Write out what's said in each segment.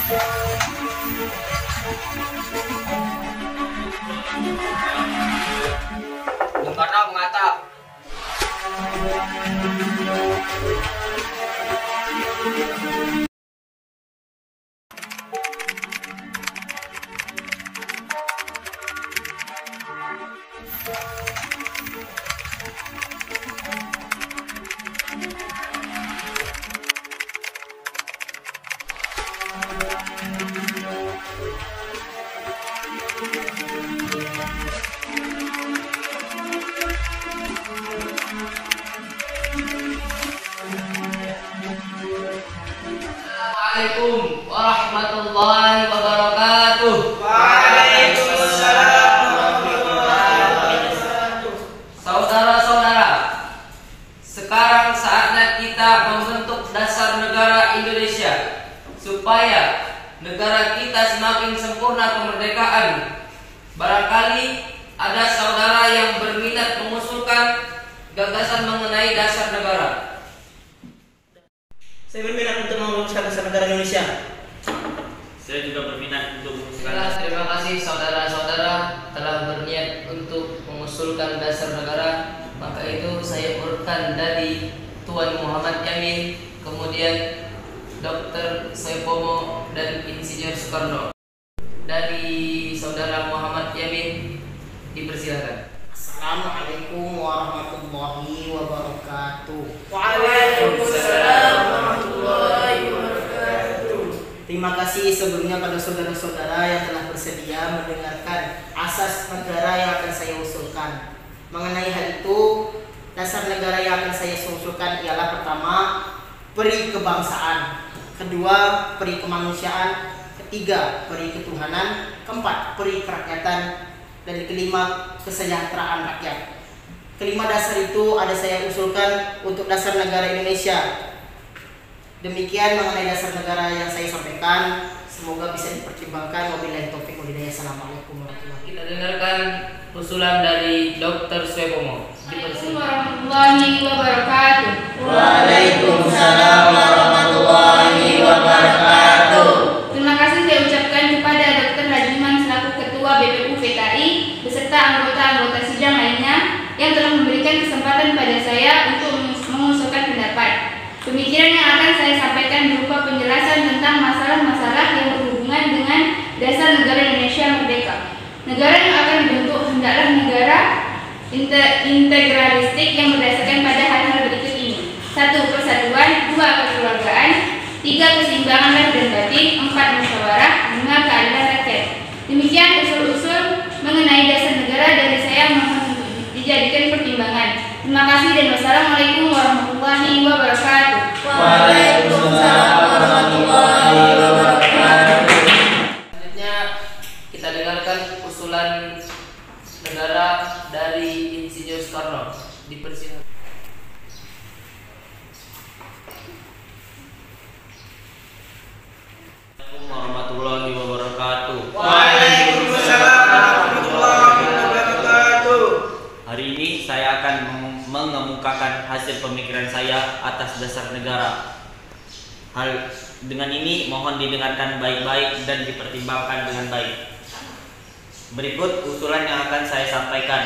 Bung Karno mengata, Assalamualaikum warahmatullahi wabarakatuh. Waalaikumsalam warahmatullahi wabarakatuh. Saudara-saudara, sekarang saatnya kita membentuk dasar negara Indonesia supaya negara kita semakin sempurna kemerdekaan. Barangkali ada saudara yang berminat mengusulkan gagasan mengenai dasar negara. Saya berminat untuk merumuskan dasar negara Indonesia. Saya juga berminat untuk mengusulkan. Terima kasih saudara-saudara telah berniat untuk mengusulkan dasar negara. Maka itu saya urutkan dari Tuan Muhammad Yamin, kemudian Dr. Soepomo dan Insinyur Soekarno. Dari saudara Muhammad Yamin dipersilakan. Assalamualaikum warahmatullahi wabarakatuh. Waalaikumsalam warahmatullahi wabarakatuh. Terima kasih sebelumnya pada saudara-saudara yang telah bersedia mendengarkan asas negara yang akan saya usulkan. Mengenai hal itu, dasar negara yang akan saya usulkan ialah pertama, peri kebangsaan, kedua, peri kemanusiaan, ketiga, peri ketuhanan, keempat, peri kerakyatan, dan kelima, kesejahteraan rakyat. Kelima dasar itu ada saya usulkan untuk dasar negara Indonesia. Demikian mengenai dasar negara yang saya sampaikan. Semoga bisa dipertimbangkan. Wabillahi taufiq wal hidayah. Assalamualaikum warahmatullahi wabarakatuh. Kita dengarkan usulan dari Dr. Soepomo. Assalamualaikum warahmatullahi wabarakatuh. Waalaikumsalam warahmatullahi wabarakatuh. Terima kasih saya ucapkan kepada Dr. Rajiman selaku Ketua BPU VKI beserta anggota-anggota sidang lainnya yang telah memberikan kesempatan pada saya untuk mengusulkan pendapat. Pemikiran yang akan saya sampaikan berupa penjelasan tentang masalah-masalah yang berhubungan dengan dasar negara Indonesia merdeka. Negara yang akan dibentuk hendaklah negara integralistik yang berdasarkan pada hal-hal berikut ini: 1. Persatuan, 2. Kekeluargaan, 3. Keseimbangan lahir dan batin, 4. Musyawarah, 5. Keadilan rakyat. Demikian usul-usul mengenai dasar negara dari saya mohon dijadikan pertimbangan. Terima kasih dan wassalamualaikum warahmatullahi wabarakatuh. Waalaikumsalam warahmatullahi wabarakatuh. Selanjutnya kita dengarkan usulan negara dari Insinyur Soekarno. Dipersilakan. Assalamualaikum warahmatullahi wabarakatuh. Waalaikumsalam warahmatullahi wabarakatuh. Hari ini saya akan mengemukakan hasil pemikiran saya atas dasar negara. Hal dengan ini mohon didengarkan baik-baik dan dipertimbangkan dengan baik. Berikut usulan yang akan saya sampaikan.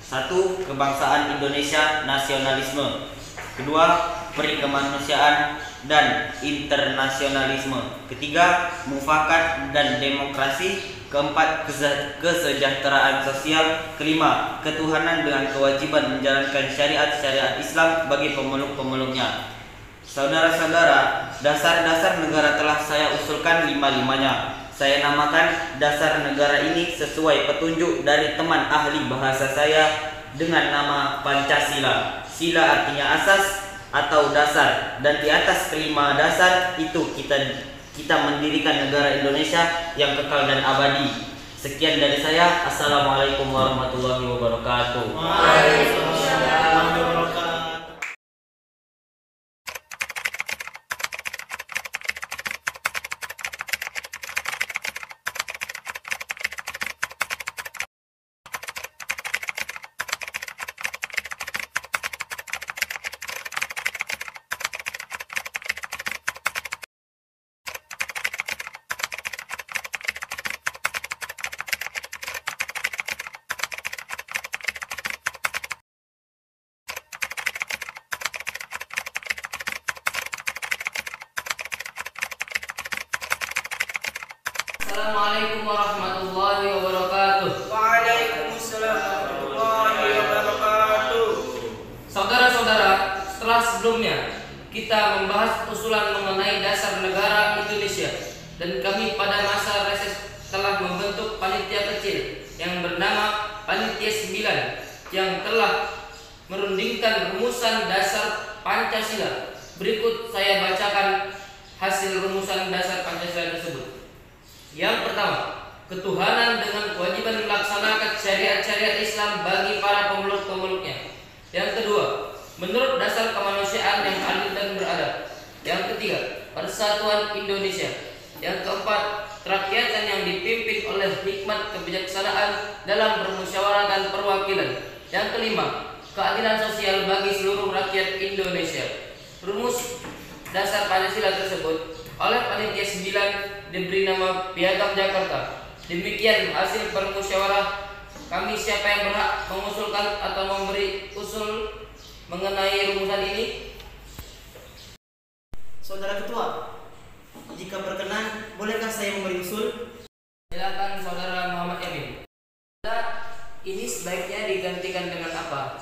1. Kebangsaan Indonesia, nasionalisme. 2. Peri kemanusiaan dan internasionalisme. 3. Mufakat dan demokrasi. 4. Kesejahteraan sosial. 5. Ketuhanan dengan kewajiban menjalankan syariat-syariat Islam bagi pemeluk-pemeluknya. Saudara-saudara, dasar-dasar negara telah saya usulkan lima-limanya. Saya namakan dasar negara ini sesuai petunjuk dari teman ahli bahasa saya dengan nama Pancasila. Sila artinya asas atau dasar, dan di atas kelima dasar itu kita mendirikan negara Indonesia yang kekal dan abadi. Sekian dari saya. Assalamualaikum warahmatullahi wabarakatuh. Waalaikumsalam warahmatullahi wabarakatuh. Assalamualaikum warahmatullahi wabarakatuh. Waalaikumsalam warahmatullahi wabarakatuh. Saudara-saudara, setelah sebelumnya kita membahas usulan mengenai dasar negara Indonesia, dan kami pada masa reses telah membentuk panitia kecil yang bernama Panitia 9 yang telah merundingkan rumusan dasar Pancasila. Berikut saya bacakan hasil rumusan dasar Pancasila tersebut. Yang pertama, ketuhanan dengan kewajiban melaksanakan syariat-syariat Islam bagi para pemeluk-pemeluknya. Yang kedua, menurut dasar kemanusiaan yang adil dan beradab. Yang ketiga, persatuan Indonesia. Yang keempat, kerakyatan yang dipimpin oleh hikmat kebijaksanaan dalam bermusyawarah dan perwakilan. Yang kelima, keadilan sosial bagi seluruh rakyat Indonesia. Rumus dasar Pancasila tersebut oleh Panitia 9 diberi nama Piagam Jakarta. Demikian hasil permusyawarah kami. Siapa yang berhak mengusulkan atau memberi usul mengenai rumusan ini? Saudara Ketua, jika berkenan, bolehkah saya memberi usul? Silakan Saudara Muhammad Yamin. Ini sebaiknya digantikan dengan apa?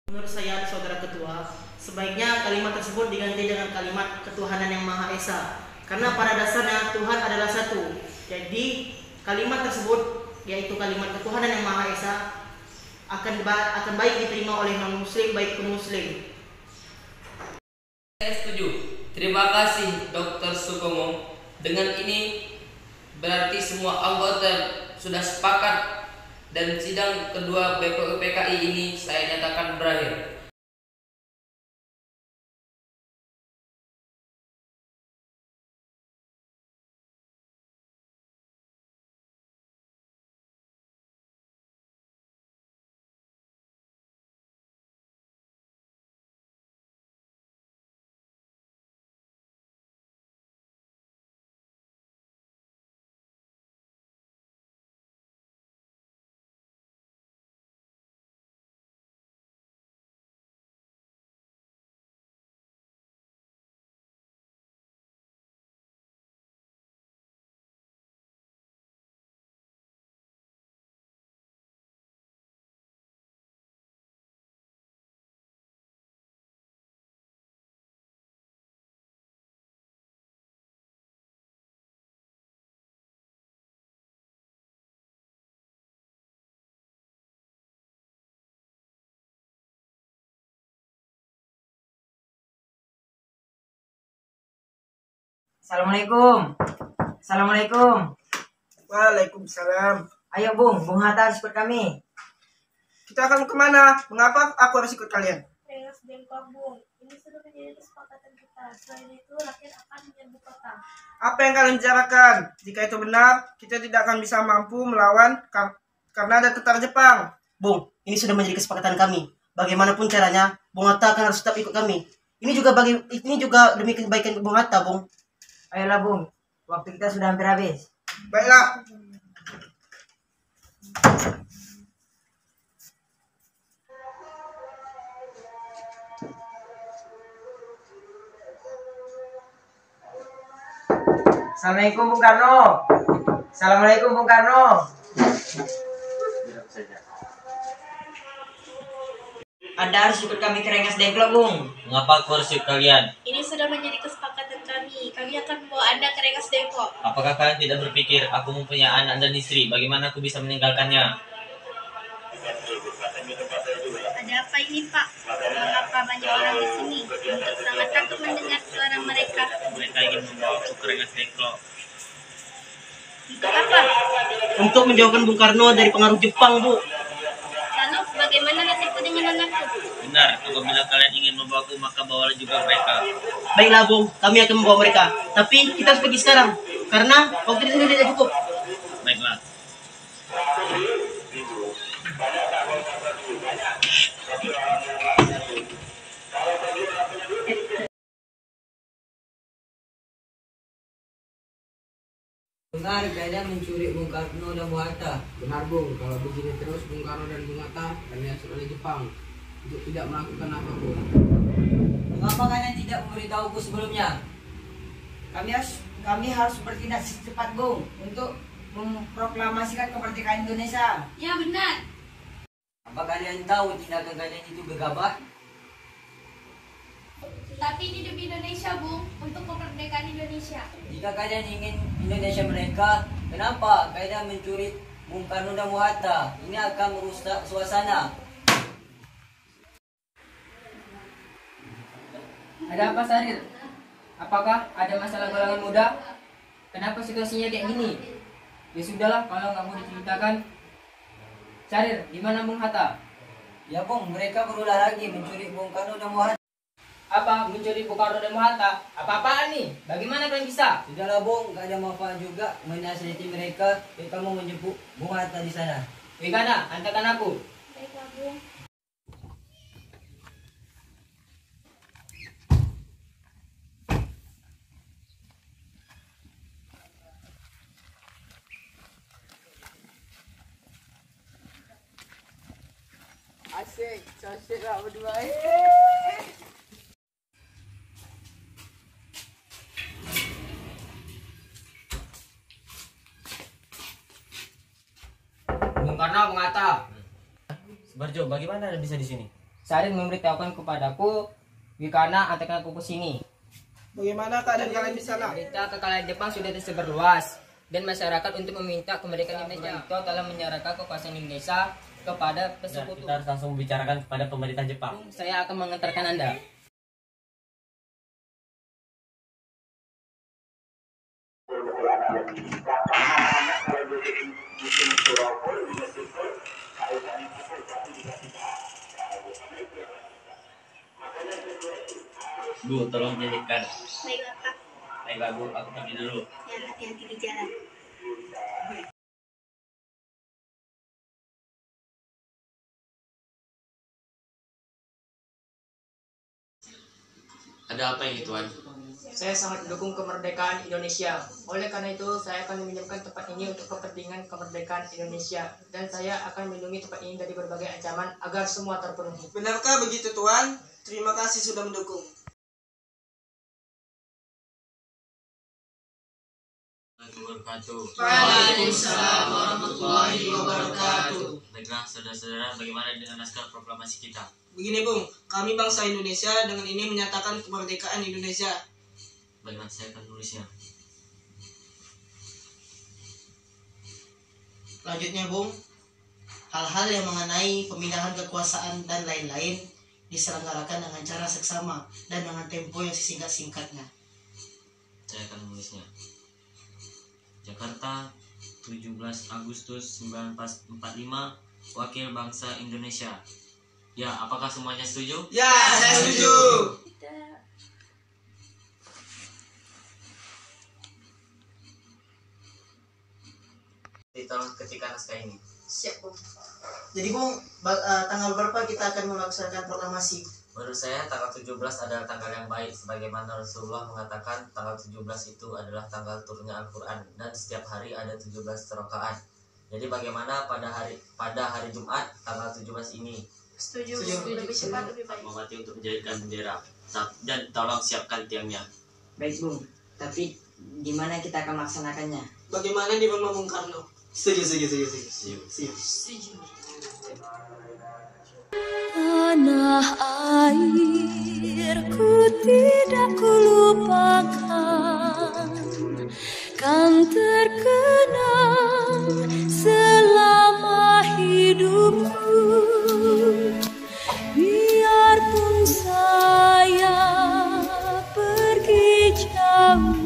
Menurut saya, Saudara Ketua, sebaiknya kalimat tersebut diganti dengan kalimat ketuhanan yang Maha Esa. Karena pada dasarnya Tuhan adalah satu. Jadi kalimat tersebut, yaitu kalimat ketuhanan yang Maha Esa, akan baik diterima oleh non-muslim baik pun muslim. Saya setuju. Terima kasih Dr. Sukomo. Dengan ini berarti semua anggota sudah sepakat dan sidang kedua BPUPKI ini saya nyatakan berakhir. Assalamualaikum. Assalamualaikum. Waalaikumsalam. Ayo Bung Hatta harus ikut kami. Kita akan kemana? Mengapa aku harus ikut kalian? Rengas Dengklok, Bung. Ini sudah menjadi kesepakatan kita. Selain itu, rakyat akan menyerbu kota. Apa yang kalian bicarakan? Jika itu benar, kita tidak akan bisa mampu melawan karena ada tentara Jepang. Bung, ini sudah menjadi kesepakatan kami. Bagaimanapun caranya, Bung Hatta akan harus tetap ikut kami. Ini juga demi kebaikan Bung Hatta, Bung. Ayolah Bung, waktu kita sudah hampir habis. Baiklah. Assalamualaikum Bung Karno. Assalamualaikum Bung Karno. Anda harus ikut kami ke Rengas Dengklok, Bung. Mengapa aku harus ikut kalian? Ini sudah menjadi kesepakatan kami. Kami akan membawa Anda ke Rengas Dengklok. Apakah kalian tidak berpikir aku mempunyai anak dan istri? Bagaimana aku bisa meninggalkannya? Ada apa ini, Pak? Mengapa banyak orang di sini? Untuk sangat takut mendengar suara mereka. Mereka ingin membawa aku ke Rengas Dengklok. Untuk apa? Untuk menjauhkan Bung Karno dari pengaruh Jepang, Bu. Lalu, bagaimana nasibku dengan anakku? Benar, apabila kalian ingin membawaku, maka bawalah juga mereka. Baiklah, Bung. Kami akan membawa mereka. Tapi kita harus pergi sekarang. Karena waktu di sini tidak cukup. Baiklah. Dengar kalian mencuri Bung Karno dan Bung Hatta. Benar Bung, kalau begini terus Bung Karno dan Bung Hatta akan diasur oleh Jepang untuk tidak melakukan apapun. Mengapa kalian tidak memberitahuku sebelumnya? Kami harus kami harus bertindak secepat Bung untuk memproklamasikan kemerdekaan Indonesia. Ya benar. Apa kalian tahu tindakan kalian itu gegabah? Tapi ini demi Indonesia, Bung, untuk kemerdekaan Indonesia. Jika kalian ingin Indonesia merdeka, kenapa kalian mencuri Bung Karno dan Bung Hatta? Ini akan merusak suasana. Ada apa, Sarir? Apakah ada masalah golongan muda? Kenapa situasinya kayak gini? Ya sudahlah, kalau nggak mau diceritakan. Sarir, di mana Bung Hatta? Ya Bung, mereka berulah lagi mencuri Bung Karno dan Bung Hatta. Apa mencuri Bung Karno dan Bung Hatta? Apa-apaan nih? Bagaimana kalian bisa? Sudahlah Bung, nggak ada manfaat juga menasihati mereka. Kamu menjemput Bung Hatta di sana. Wikana, antarkan aku. Baiklah, Bung. Asik, asik lah berdua. Bung Karno, Bung Hatta. Barjo, bagaimana Anda bisa di sini? Sarir memberitahukan kepadaku, Wikana antarkan aku ke sini. Bagaimana keadaan kalian di sana? Berita kekalahan Jepang sudah tersebar luas dan masyarakat untuk meminta kemerdekaan Indonesia itu telah menyerahkan kekuasaan Indonesia kepada Kita persekutu. harus langsung membicarakan kepada pemerintah Jepang. Saya akan mengantarkan Anda. Bu, tolong nyanyikan. Baiklah Pak, Baiklah Bu, aku pergi dulu. ya hati-hati di jalan. Ada apa ini Tuan? Saya sangat mendukung kemerdekaan Indonesia. Oleh karena itu, saya akan meminjamkan tempat ini untuk kepentingan kemerdekaan Indonesia. Dan saya akan melindungi tempat ini dari berbagai ancaman agar semua terpenuhi. Benarkah begitu Tuan? Terima kasih sudah mendukung. Waalaikumsalam warahmatullahi wabarakatuh. Baiklah saudara-saudara, bagaimana dengan naskah proklamasi kita? Begini Bung, kami bangsa Indonesia dengan ini menyatakan kemerdekaan Indonesia. Baiklah, saya akan tulisnya. Selanjutnya Bung, hal-hal yang mengenai pemindahan kekuasaan dan lain-lain diselenggarakan dengan cara seksama dan dengan tempo yang sesingkat-singkatnya. Saya akan menulisnya. Jakarta, 17 Agustus 1945, Wakil Bangsa Indonesia. Ya, apakah semuanya setuju? Ya, saya setuju. Tolong ketikkan naskah ini. Siap Bung. Jadi Bung, tanggal berapa kita akan melaksanakan proklamasi? Menurut saya tanggal 17 adalah tanggal yang baik, sebagaimana Rasulullah mengatakan tanggal 17 itu adalah tanggal turunnya Al-Quran dan setiap hari ada 17 rakaat. Jadi bagaimana pada hari Jumat tanggal 17 ini? Setuju. Lebih cepat lebih baik. Memati untuk menjadikan bendera dan tolong siapkan tiangnya. Baik Bung, tapi di mana kita akan melaksanakannya? Bagaimana di rumah Bung Karno? Setuju. Tanah airku tidak kulupakan, kan terkenang selama hidupku. Biarpun saya pergi jauh,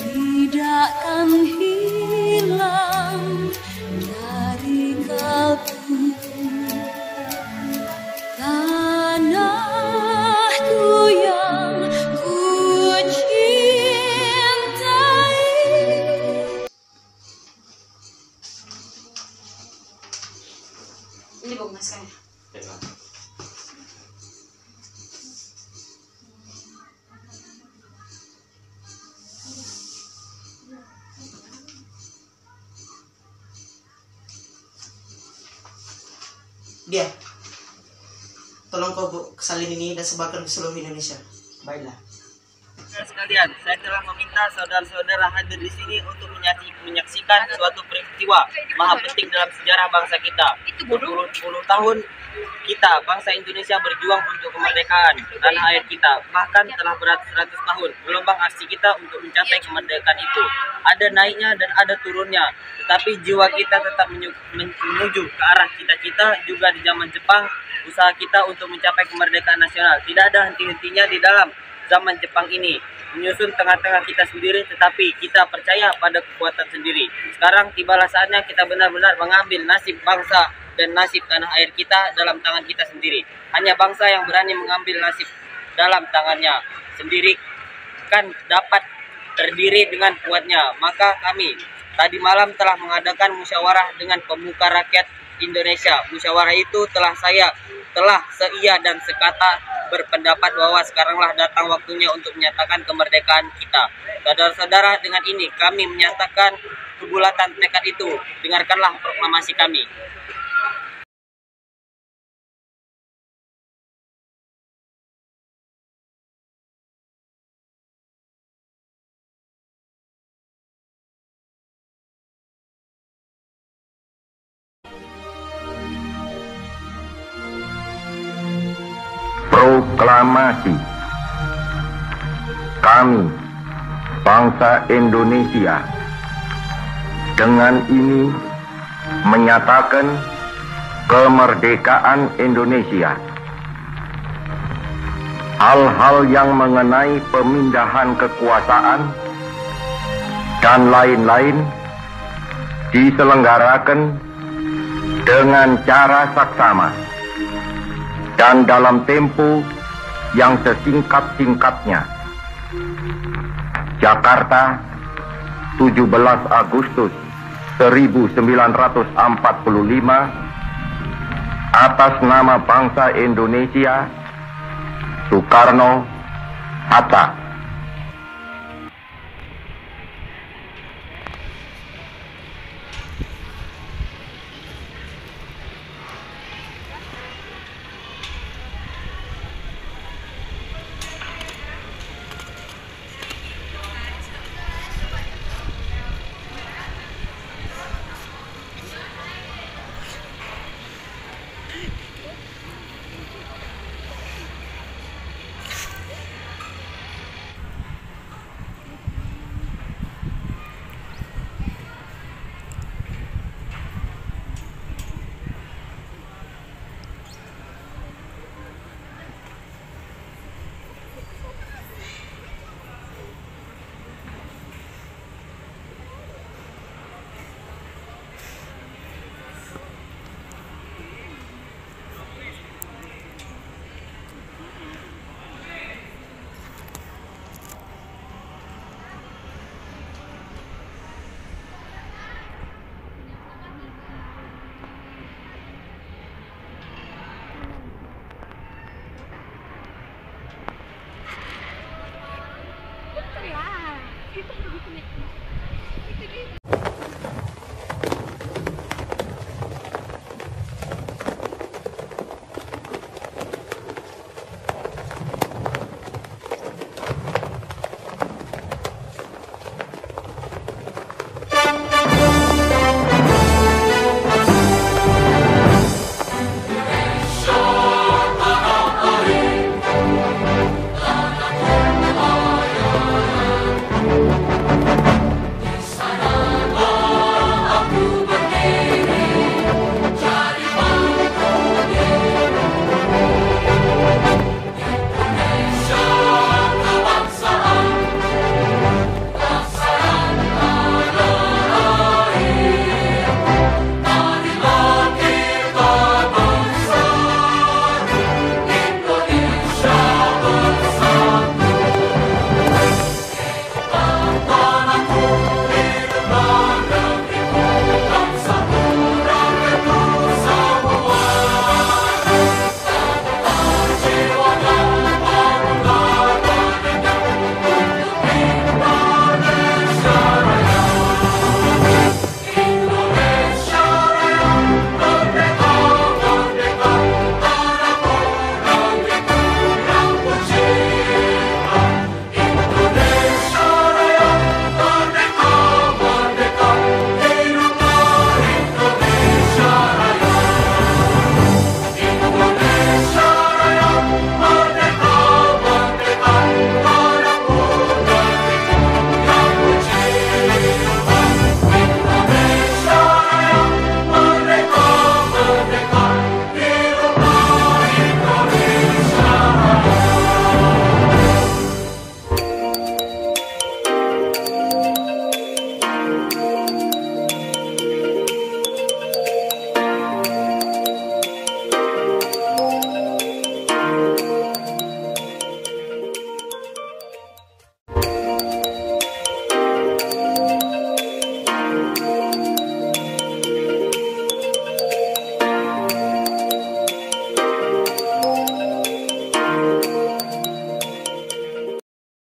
tidak akan hilang dari kalbu. Tanahku yang ku cintai. Ini Bung naskahnya. Dia, tolong kau salin ini dan sebarkan ke seluruh Indonesia. Baiklah. Sekalian, saya telah meminta saudara-saudara hadir di sini untuk menyaksikan suatu peristiwa maha penting dalam sejarah bangsa kita. Berpuluh-puluh tahun kita, bangsa Indonesia berjuang untuk kemerdekaan tanah air kita. Bahkan telah beratus-ratus tahun gelombang aksi kita untuk mencapai kemerdekaan itu. Ada naiknya dan ada turunnya, tetapi jiwa kita tetap menuju ke arah cita-cita. Juga di zaman Jepang, usaha kita untuk mencapai kemerdekaan nasional tidak ada henti-hentinya di dalam zaman Jepang ini menyusun tengah-tengah kita sendiri, tetapi kita percaya pada kekuatan sendiri. Sekarang tibalah saatnya kita benar-benar mengambil nasib bangsa dan nasib tanah air kita dalam tangan kita sendiri. Hanya bangsa yang berani mengambil nasib dalam tangannya sendiri kan dapat terdiri dengan kuatnya. Maka kami tadi malam telah mengadakan musyawarah dengan pemuka rakyat Indonesia. Musyawarah itu telah seia dan sekata berpendapat bahwa sekaranglah datang waktunya untuk menyatakan kemerdekaan kita. Saudara-saudara, dengan ini kami menyatakan kebulatan tekad itu. Dengarkanlah proklamasi kami. Proklamasi. Kami, bangsa Indonesia, dengan ini menyatakan kemerdekaan Indonesia. Hal-hal yang mengenai pemindahan kekuasaan dan lain-lain diselenggarakan dengan cara saksama dan dalam tempo yang sesingkat-singkatnya. Jakarta, 17 Agustus 1945, atas nama bangsa Indonesia, Soekarno, Hatta.